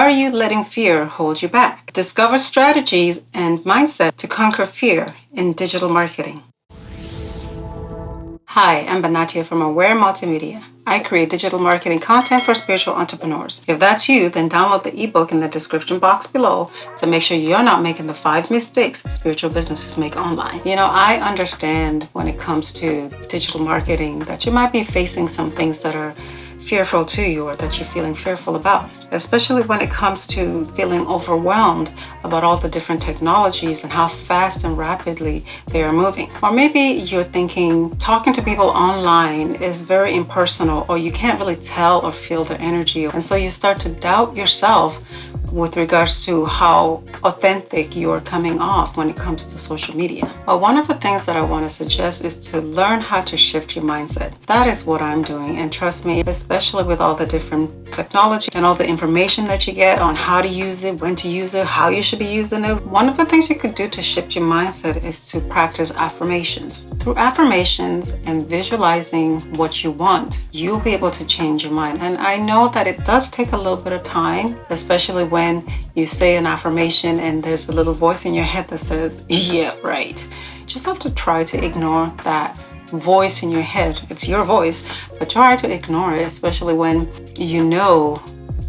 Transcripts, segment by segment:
are you letting fear hold you back? Discover strategies and mindset to conquer fear in digital marketing. Hi, I'm Banatia from Aware Multimedia. I create digital marketing content for spiritual entrepreneurs. If that's you, then download the ebook in the description box below to make sure you're not making the 5 mistakes spiritual businesses make online. I understand when it comes to digital marketing that you might be facing some things that are fearful to you or that you're feeling fearful about, especially when it comes to feeling overwhelmed about all the different technologies and how fast and rapidly they are moving. Or maybe you're thinking talking to people online is very impersonal, or you can't really tell or feel their energy, and so you start to doubt yourself with regards to how authentic you're coming off when it comes to social media. Well, one of the things that I want to suggest is to learn how to shift your mindset. That is what I'm doing, and trust me, especially with all the different technology and all the information that you get on how to use it, when to use it, how you should be using it. One of the things you could do to shift your mindset is to practice affirmations. Through affirmations and visualizing what you want, you'll be able to change your mind. And I know that it does take a little bit of time, especially when you say an affirmation and there's a little voice in your head that says, yeah, right. You just have to try to ignore that voice in your head. It's your voice, but try to ignore it, especially when you know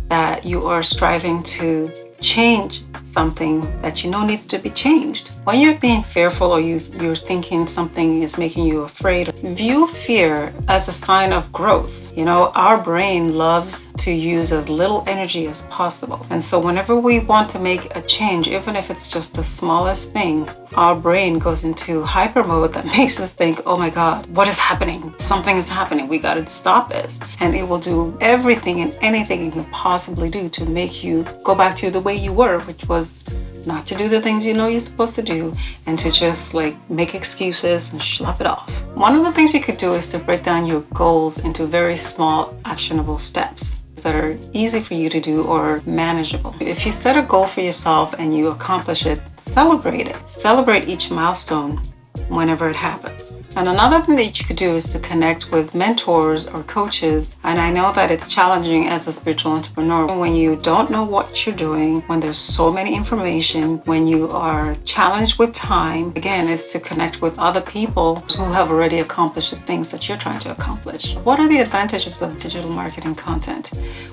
that you are striving to change something that you know needs to be changed. When you're being fearful or you're thinking something is making you afraid, view fear as a sign of growth. Our brain loves to use as little energy as possible. And so whenever we want to make a change, even if it's just the smallest thing, our brain goes into hyper mode that makes us think, oh my God, what is happening? Something is happening. We got to stop this. And it will do everything and anything it can possibly do to make you go back to the way you were, which was not to do the things you know you're supposed to do and to just make excuses and schlep it off. One of the things you could do is to break down your goals into very small, actionable steps that are easy for you to do or manageable. If you set a goal for yourself and you accomplish it, celebrate it. Celebrate each milestone whenever it happens. And another thing that you could do is to connect with mentors or coaches. And I know that it's challenging as a spiritual entrepreneur when you don't know what you're doing, when there's so many information, when you are challenged with time. Again, is to connect with other people who have already accomplished the things that you're trying to accomplish. What are the advantages of digital marketing content?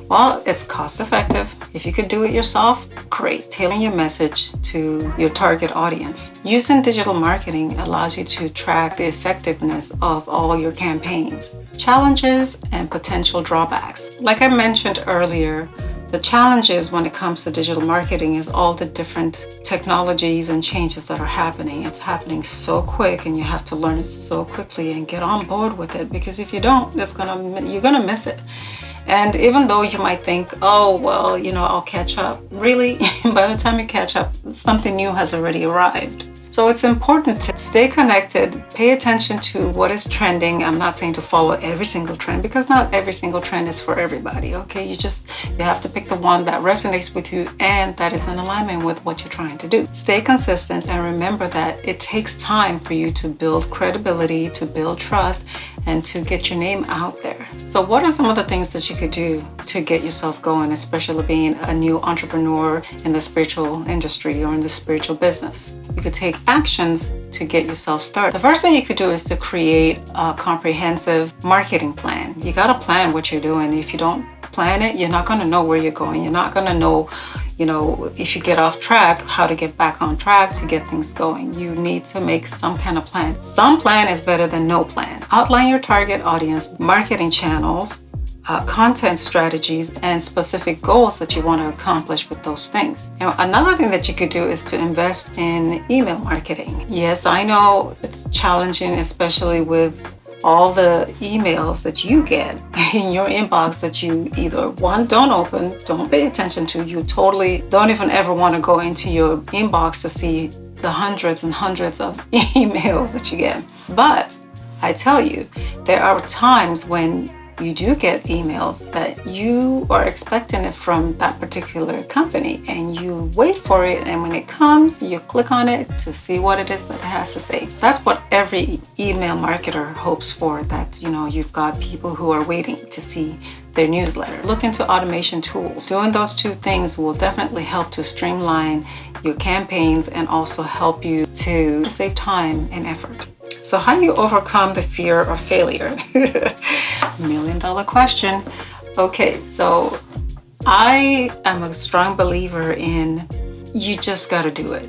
Well, it's cost effective. If you could do it yourself, great. Tailoring your message to your target audience. Using digital marketing allows you to track the effectiveness of all your campaigns, challenges, and potential drawbacks. Like I mentioned earlier, the challenges when it comes to digital marketing is all the different technologies and changes that are happening. It's happening so quick and you have to learn it so quickly and get on board with it, because if you don't, you're gonna miss it. And even though you might think, oh, well, I'll catch up. Really, by the time you catch up, something new has already arrived. So it's important to stay connected, pay attention to what is trending. I'm not saying to follow every single trend, because not every single trend is for everybody, okay? You have to pick the one that resonates with you and that is in alignment with what you're trying to do. Stay consistent and remember that it takes time for you to build credibility, to build trust, and to get your name out there. So what are some of the things that you could do to get yourself going, especially being a new entrepreneur in the spiritual industry or in the spiritual business? You could take actions to get yourself started. The first thing you could do is to create a comprehensive marketing plan. You got to plan what you're doing. If you don't plan it, you're not going to know where you're going. You're not going to know, if you get off track, how to get back on track to get things going. You need to make some kind of plan. Some plan is better than no plan. Outline your target audience, marketing channels, content strategies, and specific goals that you want to accomplish with those things. Another thing that you could do is to invest in email marketing. Yes, I know it's challenging, especially with all the emails that you get in your inbox that you either don't open, don't pay attention to. You totally don't even ever want to go into your inbox to see the hundreds and hundreds of emails that you get. But I tell you, there are times when you do get emails that you are expecting it from that particular company, and you wait for it, and when it comes, you click on it to see what it is that it has to say. That's what every email marketer hopes for, that you've got people who are waiting to see their newsletter. Look into automation tools. Doing those two things will definitely help to streamline your campaigns and also help you to save time and effort. So how do you overcome the fear of failure? $1,000,000 question. Okay, so I am a strong believer in you just got to do it.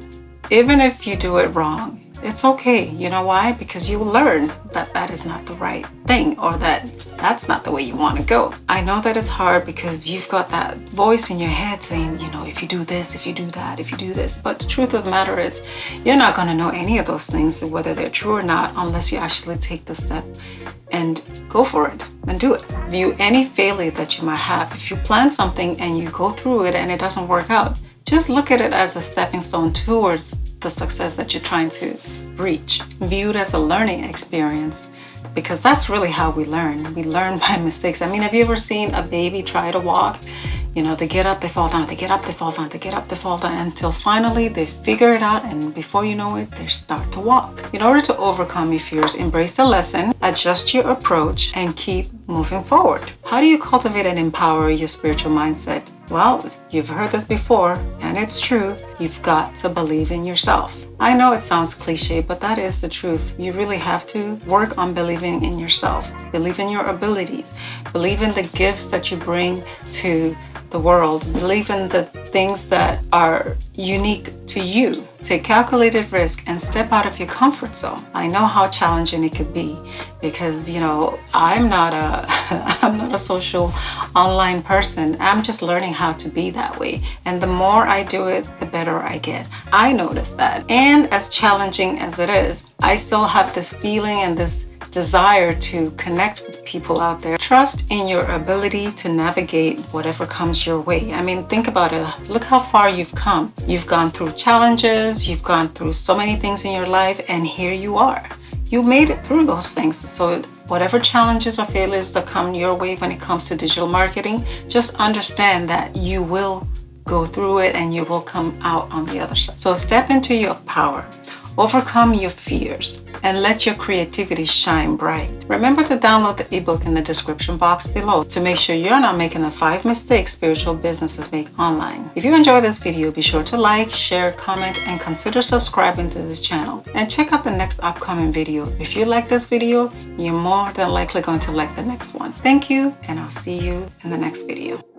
Even if you do it wrong, it's okay. You know why? Because you learn that that is not the right thing, or that's not the way you want to go. I know that it's hard because you've got that voice in your head saying, if you do this, if you do that, if you do this. But the truth of the matter is, you're not going to know any of those things, whether they're true or not, unless you actually take the step and go for it and do it. View any failure that you might have. If you plan something and you go through it and it doesn't work out, just look at it as a stepping stone towards the success that you're trying to reach. View it as a learning experience, because that's really how we learn. We learn by mistakes. I mean, have you ever seen a baby try to walk? They get up, they fall down, they get up, they fall down, they get up, they fall down, until finally they figure it out, and before you know it, they start to walk. In order to overcome your fears, embrace the lesson, adjust your approach, and keep moving forward. How do you cultivate and empower your spiritual mindset? Well, you've heard this before, and it's true. You've got to believe in yourself. I know it sounds cliche, but that is the truth. You really have to work on believing in yourself. Believe in your abilities. Believe in the gifts that you bring to the world. Believe in the things that are unique to you. Take calculated risk and step out of your comfort zone. I know how challenging it could be, because I'm not a social online person. I'm just learning how to be that way. And the more I do it, the better I get. I noticed that. And as challenging as it is, I still have this feeling and this desire to connect with people out there. Trust in your ability to navigate whatever comes your way. I mean, think about it. Look how far you've come. You've gone through challenges, you've gone through so many things in your life, and here you are. You made it through those things. So whatever challenges or failures that come your way when it comes to digital marketing, just understand that you will go through it and you will come out on the other side. So step into your power. Overcome your fears and let your creativity shine bright. Remember to download the ebook in the description box below to make sure you're not making the 5 mistakes spiritual businesses make online. If you enjoyed this video, be sure to like, share, comment, and consider subscribing to this channel. And check out the next upcoming video. If you like this video, you're more than likely going to like the next one. Thank you, and I'll see you in the next video.